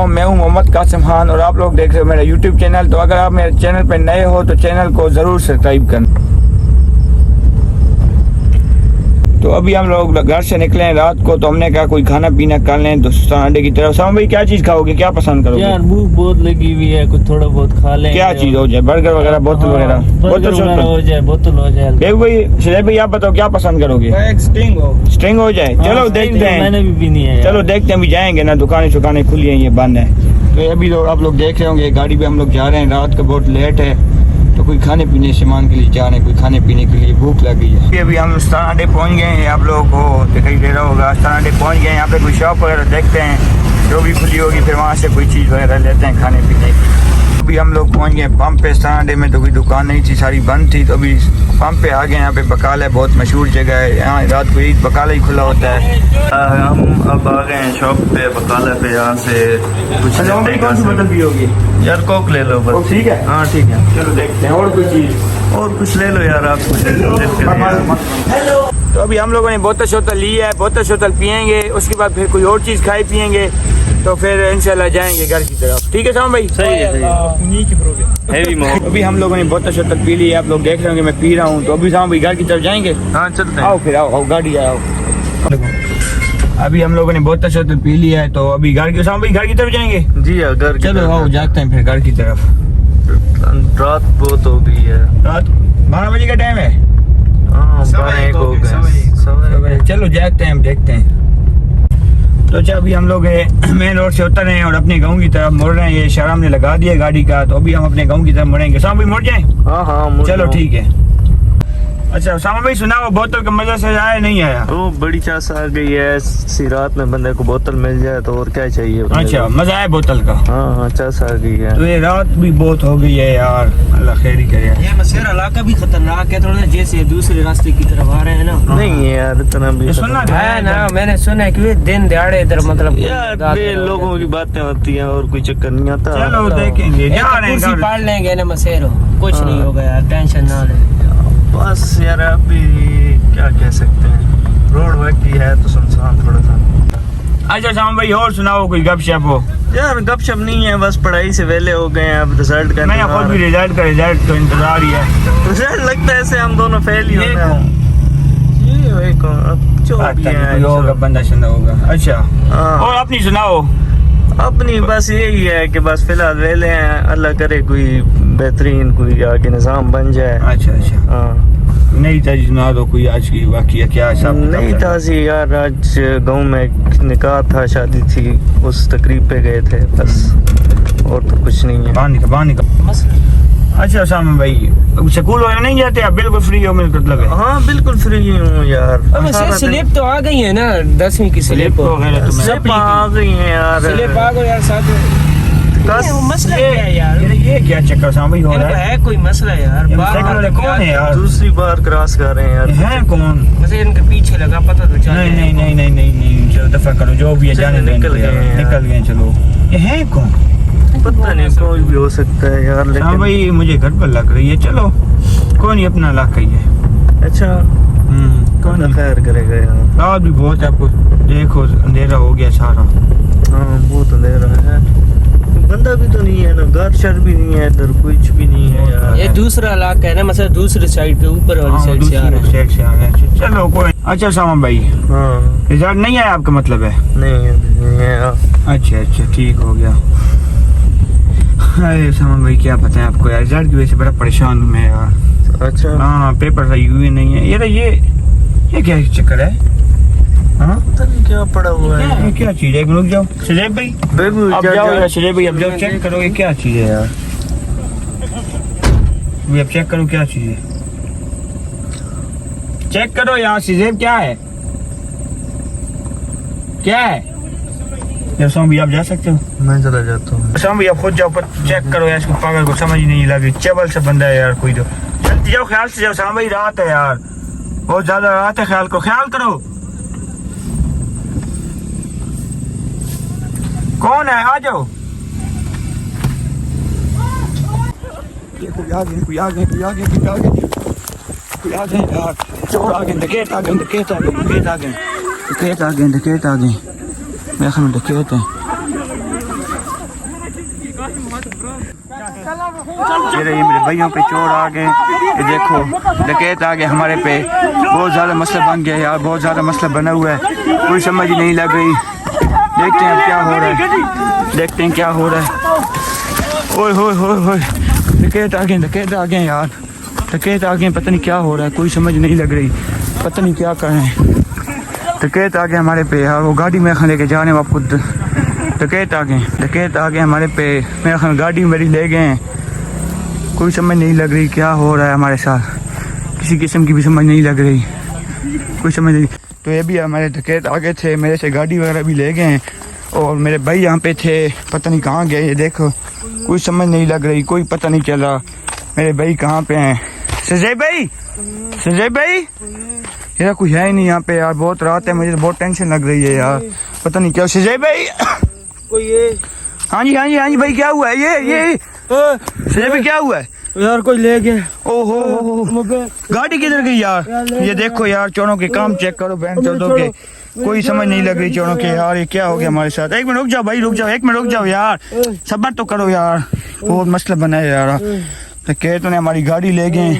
हूँ। मैं हूँ मोहम्मद कासिम खान और आप लोग देख रहे हो मेरा यूट्यूब चैनल। तो अगर आप मेरे चैनल पर नए हो तो चैनल को ज़रूर सब्सक्राइब करना। तो अभी हम लोग घर से निकले हैं रात को, तो हमने कहा कोई खाना पीना कर लें दोस्तान अड्डे की तरफ। सामा भाई क्या चीज़ खाओगे, क्या पसंद करोगे? यार भूख बहुत लगी हुई है, कुछ थोड़ा बहुत खा लें। क्या चीज़ हो जाए, बर्गर वगैरह, बोतल वगैरह? बोतल हो जाए, बोतल हो जाए। बेबू भाई, शरीफ भाई आप बताओ क्या पसंद करोगे? स्ट्रिंग हो जाए, चलो देखते हैं। मैंने भी पीनी है। चलो देखते हैं, अभी जाएंगे ना, दुकानें शुकानें खुली हैं, ये बंद है। तो अभी तो आप लोग देख रहे होंगे गाड़ी पे हम लोग जा रहे हैं, रात का बहुत लेट है, तो कोई खाने पीने सामान के लिए जा रहे हैं, कोई खाने पीने के लिए भूख लगी है। अभी हम स्थान अड्डे पहुँच गए हैं, आप लोगों को दिखाई दे रहा होगा। स्थान अड्डे पहुँच गए हैं, यहाँ पे कोई शॉप वगैरह देखते हैं जो भी खुली होगी, फिर वहाँ से कोई चीज़ वगैरह लेते हैं खाने पीने की। अभी हम लोग पहुँच गए पंप पे। स्थान अड्डे में तो कोई दुकान नहीं थी, सारी बंद थी, तो अभी पंप पे आ गए। यहाँ पे बकाल है, बहुत मशहूर जगह है, यहाँ रात को ईद बकाला ही खुला होता है। हम अब आ गए हैं शॉप पे, बकाला पे। यहाँ से कुछ कौन सी बोतल पियोगी? यार कोक ले लो बस। ठीक है, हाँ ठीक है। चलो देखते हैं। और कोई चीज़ और कुछ ले लो यार, आप कुछ तो अभी हम लोगों ने बोतल शोतल ली है, बोतल शोतल पियेंगे, उसके बाद फिर कोई और चीज़ खाए पियेंगे, तो फिर इंशाल्लाह जाएंगे घर की तरफ। ठीक है सामा भाई? सही है। अभी हम लोगों ने बोतल शोतल पी ली है, आप लोग देख रहे होंगे मैं पी रहा हूँ। तो अभी सामा भाई घर की तरफ जाएंगे। हाँ चलते हैं। आओ फिर, आओ गाड़ी आओ। अभी हम लोगों ने बोतल शोतल पी लिया है, तो अभी घर की, सामा भाई घर की तरफ जाएंगे। जी हाँ, घर की चलो आओ जाते हैं फिर घर की तरफ। रात बहुत हो गई है, रात 12 बजे का टाइम है। हाँ 12 हो गए। चलो जाते हैं, हम देखते हैं। तो अच्छा अभी हम लोग मेन रोड से उतर रहे हैं और अपने गांव की तरफ मुड़ रहे हैं। ये शराब ने लगा दिया गाड़ी का, तो अभी हम अपने गांव की तरफ मुड़ेंगे। सामा भाई मुड़ जाएं? हाँ चलो ठीक है। अच्छा सामा भाई सुनाओ, बोतल का मजा से आया नहीं आया? वो बड़ी चास आ गई है, सी रात में बंदे को बोतल मिल जाए तो और क्या चाहिए। अच्छा मजा आया बोतल का? हाँ चास आ गई है। तो ये रात भी बहुत हो गई है यार, अल्लाह खैर ही करे। ये मसेरा इलाका भी खतरनाक है थोड़ा, जैसे दूसरे रास्ते की तरफ आ रहे हैं ना। नहीं है यार इतना भी सुनना है ना, मैंने सुना है कि दिन दिहाड़े इधर मतलब यार बे लोगों की बातें होती हैं और कोई चक्कर नहीं आता। चलो देखेंगे, जा रहे हैं। पाड़ लेंगे ना मसेरो, कुछ नहीं होगा यार, टेंशन ना ले। बस यार अभी क्या कह सकते हैं, रोड वक्ती है तो सुनसान थोड़ा सा। अच्छा सामा भाई और सुनाओ कोई गपशप हो? यार गपशप नहीं है, बस पढ़ाई से वेले हो गए हैं, अब रिजल्ट का। मैं खुद भी रिजल्ट तो इंतजार ही है। रिजल्ट लगता है ऐसे हम दोनों फेल ही होंगे। ये वही अब जो भी है होगा, बंदा शंदा होगा। अच्छा हाँ। और अपनी सुनाओ। अपनी बस यही है कि बस फिलहाल वेले हैं, अल्लाह करे कोई बेहतरीन कोई आगे निज़ाम बन जाए। अच्छा अच्छा। हाँ नहीं ताजी सुना दो कोई आज की वाकया, क्या सब? नहीं ताजी यार, आज गांव में निकाह था, शादी थी, उस तकरीब पे गए थे बस, और तो कुछ नहीं है। बाहर निकल। अच्छा सामा भाई स्कूल वगैरह नहीं जाते आप? बिल्कुल फ्री हो मेरा मतलब है? हाँ बिल्कुल फ्री हूँ यार। स्लिप तो आ गई है ना, 10वीं की स्लिप वगैरह स्लिप आ गई है यार। स्लिप आ गई यार साथ में। मसला क्या है यार? ये क्या चक्कर सामा भाई हो रहा है? कोई मसला यार? कौन है यार? दूसरी बार क्रॉस कर रहे हैं यार। है कौन? मुझे इनके पीछे लगा, पता तो चला। नहीं चलो दफा करो, जो भी है जाने दो। निकल गए चलो। ये है कौन? पता नहीं, कोई भी हो सकता है यार, लेकिन हाँ भाई मुझे घर पर लग रही है। चलो कोई नहीं, अपना इलाका ही है। अच्छा कौन खैर करेगा यार। रात भी बहुत है, आपको देखो अंधेरा हो गया सारा। हाँ बहुत अंधेरा है, बंदा भी तो नहीं है ना, घर शर भी नहीं है, इधर कुछ भी नहीं है यार। ये दूसरा इलाका है ना, मतलब दूसरी साइड पे, ऊपर वाली साइड से आ रहे हैं। चलो कोई। अच्छा सामा भाई हाँ रिजल्ट नहीं आया आपका मतलब है? नहीं है। अच्छा ठीक हो गया। अरे सामा भाई क्या पता है आपको यार, रिजल्ट की वजह से बड़ा परेशान हूँ मैं यार। अच्छा हाँ पेपर सही हुए नहीं है। ये क्या चक्कर है? हाँ पता नहीं क्या पड़ा हुआ है। ये क्या चीज है? रुक जाओ शरीफ भाई, अब जाओ यार। शरीफ भाई अब जाओ, चेक करो ये क्या चीज है यार। अब चेक करो क्या चीज है, चेक करो यार। शरीफ क्या है? यार सामा भाई आप जा सकते हो? मैं चला जाता हूँ। सामा भाई आप खुद जाओ पर चेक करो यार, इसको पागल को समझ ही नहीं लगी। चबल से बंदा है यार कोई तो। जल्दी जाओ, ख्याल से जाओ सामा भाई, रात है यार, बहुत ज्यादा रात है, ख्याल करो। कौन है? आ जाओ। कोई आ गए यार, चोर आ गए, डकैत आ गए। मेरे ख्याल में डकैत है। ये रही मेरे भाइयों पे चोर आ गए, ये देखो डकैत आ गए हमारे पे। बहुत ज़्यादा मसला बन गया यार, बहुत ज़्यादा मसला बना हुआ है, कोई समझ ही नहीं लग रही। देखते हैं अब क्या हो रहा है, देखते हैं क्या हो रहा है। ओए होए होए होए, डकैत आ गए, डकैत आ गए यार, डकैत आ गए। पता नहीं क्या हो रहा है, कोई समझ नहीं लग रही, पता नहीं क्या करें। डकैत आ गए हमारे पे यार, वो गाड़ी में लेके जा रहे हैं आप खुद। डकैत आ गए, डकैत आ गए हमारे पे, मेरे ख्याल गाड़ी मेरी ले गए हैं। कोई समझ नहीं लग रही क्या हो रहा है हमारे साथ, किसी किस्म की भी समझ नहीं लग रही, कोई समझ नहीं। तो ये भी हमारे डकैत आ गए थे, मेरे से गाड़ी वगैरह भी ले गए हैं, और मेरे भाई यहाँ पे थे, पता नहीं कहाँ गए। ये देखो कोई समझ नहीं लग रही, कोई पता नहीं चल रहा मेरे भाई कहाँ पे हैं। संजय भाई, संजय भाई, यार कोई है ही नहीं यहाँ पे यार, बहुत रात है, मुझे तो बहुत टेंशन लग रही है यार, पता नहीं क्या। संजय भाई, कोई ये हाँ जी हाँ जी हाँ जी भाई, क्या हुआ है? ये संजय भाई क्या हुआ है यार? कोई ले गया। ओहो, गाड़ी किधर गई यार? ये देखो यार, चोरों के काम चेक करो, बैंक चोरों के, कोई समझ नहीं लग रही चोरों के यार, ये क्या हो गया हमारे साथ। एक मिनट रुक जाओ भाई, रुक जाओ, एक मिनट रुक जाओ यार, सब्र तो करो यार, बहुत मसला बना है यार। तो कहते ने हमारी गाड़ी ले गए,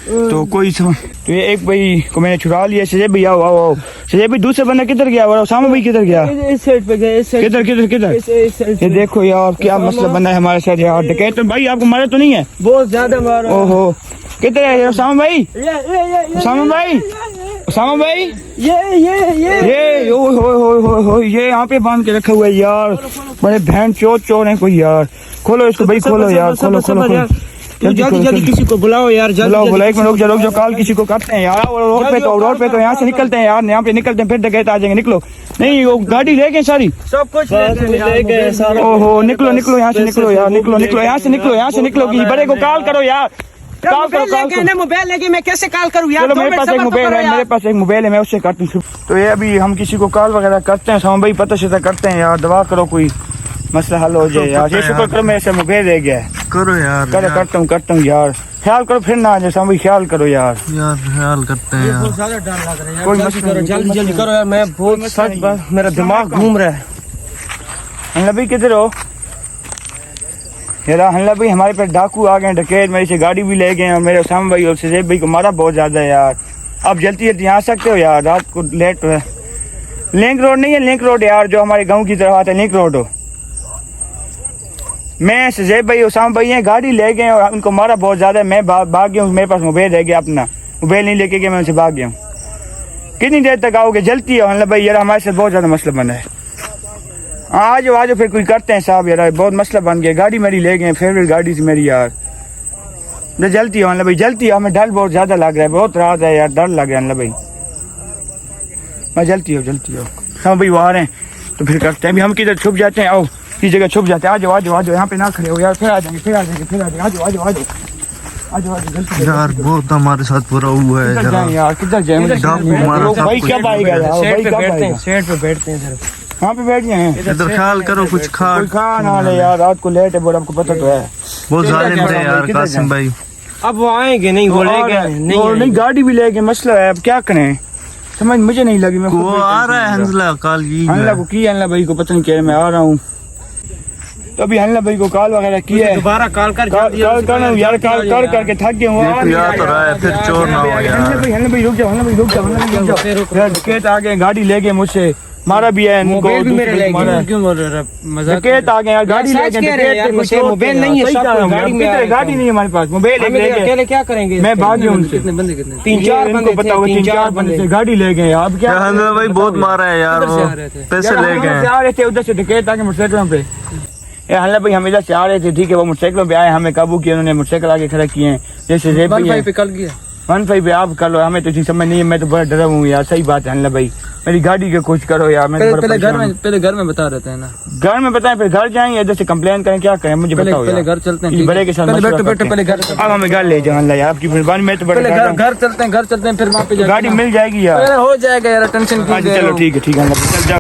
तो कोई समझ, तो ये एक भाई को मैंने छुड़ा लिया। संजय भाई आओ आओ आओ, संजय भाई दूसरा बंदा किधर गया? और सामा भाई किधर गया? इस साइड पे गया, इस साइड। किधर किधर किधर? इस साइड। ये देखो यार क्या मसला बना है हमारे साथ यार। डकैत तो भाई आपको मारा तो नहीं है? बहुत ज्यादा मारा। ओहो, किधर है उसामा भाई? उसामा भाई, उसामा भाई, ये हो ये यहाँ पे बांध के रखा हुआ है यार, बड़े बहन चोर हैं कोई यार। खोलो इसको भाई, खोलो यार, खोलो खोलो खोलो, जल्दी किसी को बुलाओ यार, जल्दी बुलाओ। एक मिनट रुक जाओ, कॉल किसी को करते हैं यार। रोड पे तो यहाँ से निकलते हैं यार, यहाँ पे निकलते हैं, फिर डकैत आ जाएंगे। निकलो, नहीं वो गाड़ी ले गए सारी, सब कुछ ले गए सारा। ओहो, निकलो निकलो यहाँ से, निकलो यार, निकलो निकलो यहाँ से, निकलो यहाँ से, निकलो। बड़े को कॉल करो यार, कॉल करो, कॉल करो। मोबाइल लेके मैं कैसे कॉल करूँ यार? चलो मेरे पास एक मोबाइल है, मेरे पास एक मोबाइल है, मैं उससे करती हूँ। तो ये अभी हम किसी को कॉल वगैरह करते हैं, सामा भाई पता शता करते हैं यार, दवा करो, कोई मसला हल हो जाए यार। ये शुक्र करो मेरे से मोबाइल रह गया है, करो यार, करता हूँ यार, ख्याल करो फिर ना आ जाए। सामा भाई ख्याल करो यार, ख्याल करते हैं यार। बहुत ज्यादा डर लग रहा है, कोई जल्दी मसला करो, नहीं, जल्दी करो यार, मैं बहुत सच बात, मेरा दिमाग घूम रहा है। हल्ला भाई किधर हो यार? हल्ला भाई हमारे पे डाकू आ गए, डकैत, मेरी से गाड़ी भी ले गए, और मेरे उसामा भाई और संजय भाई को मारा बहुत ज्यादा है यार। आप जल्दी जल्दी आ सकते हो यार, रात को लेट है। लिंक रोड नहीं है, लिंक रोड यार, जो हमारे गांव की तरफ आता है, लिंक रोड हो। मैं संजय भाई उसामा भाई हैं, गाड़ी ले गए और उनको मारा बहुत ज्यादा है। मैं भाग गया हूँ, मेरे पास मोबाइल रह गया, अपना मोबाइल नहीं लेके गया, मैं उनसे भाग गया हूँ। कितनी देर तक आओगे? जल्दी हो हल्ला भाई यार, हमारे साथ बहुत ज्यादा मसला बना है। आ जाओ फिर कोई करते हैं साहब यार, बहुत मसला बन गया। गाड़ी मेरी ले गए, फेवरेट गाड़ी थी मेरी यार। जल्दी हो हल्ला भाई, जल्दी हो, हमें डर बहुत ज्यादा लग रहा है, बहुत रात है यार, डर लग रहा है हल्ला भाई। मैं जल्दी हो हाँ भाई, वो आ रहे हैं तो फिर करते हैं। अभी हम किधर छुप जाते हैं? आओ की जगह छुप जाते हैं, आ जाओ यहाँ पे ना खड़े हो यार, फिर आ जाएंगे, आ जाओ जल्दी यार। बहुत हमारे साथ बुरा हुआ है यार, किधर जाए भाई? कब आएगा यार? सेट पे बैठते हैं इधर, वहाँ पे बैठ गए हैं। इधर ख्याल करो, कुछ खा ना ले यार, रात को लेट है बहुत, आपको पता तो है। बहुत जालिम थे यार कासिम भाई। अब वो आएंगे नहीं, वो ले गए नहीं, गाड़ी भी ले गए, मसला है, अब क्या करें, समझ मुझे नहीं लगी। मैं वो आ रहा है हंसला, कॉल हल्ला को किया, हल्ला भाई को पता नहीं क्या, मैं आ रहा हूँ। तो अभी हल्ला भाई को कॉल वगैरह किया है, दोबारा कॉल करना यार, कॉल कर करके थक गए हूँ यार। तो रहा है फिर चोर ना हो यार। हल्ला भाई रुक जाओ यार, डकैत आ गए, गाड़ी ले गए मुझसे, मारा भी है इनको, मोबाइल भी मेरे ले गए। क्यों बोल रहे? मजाक डकैत आ गए यार, गाड़ी ले गए, मोबाइल नहीं है, गाड़ी नहीं है हमारे पास, मोबाइल अकेले क्या करेंगे? मैं भाग गया उनसे। कितने बंदे? कितने? 3-4 बंदे, बताओ 3-4 बंदे से गाड़ी ले गए। अब क्या हंसला भाई बहुत मारा है यार, वो पैसे ले गए। आ रहे थे उधर से डकैत आके मोटरसाइकिलों पे। हल्ला भाई हम इधर से आ रहे थे, ठीक है, वो मोटरसाइकिलों पे आए, हमें काबू किया उन्होंने, मोटरसाइकिल आगे खड़ा किए हैं। जैसे 1 पे कल गया 1 पे आप कर लो, हमें तो इतनी समझ नहीं है, मैं तो बड़ा डरा हूँ यार। सही बात है हल्ला भाई, मेरी गाड़ी का कुछ करो यार। मैं पहले घर में बता देते हैं ना, घर में बताएं, फिर घर जाएंगे, इधर से कंप्लेन करें, क्या करें मुझे बताओ। पहले घर चलते हैं, बड़े के साथ पहले घर, अब हमें घर ले जाओ हल्ला यार, आपकी मेहरबानी। मैं तो बड़े घर चलते हैं, फिर वहाँ पे गाड़ी मिल जाएगी यार, हो जाएगा यार, टेंशन। चलो ठीक है,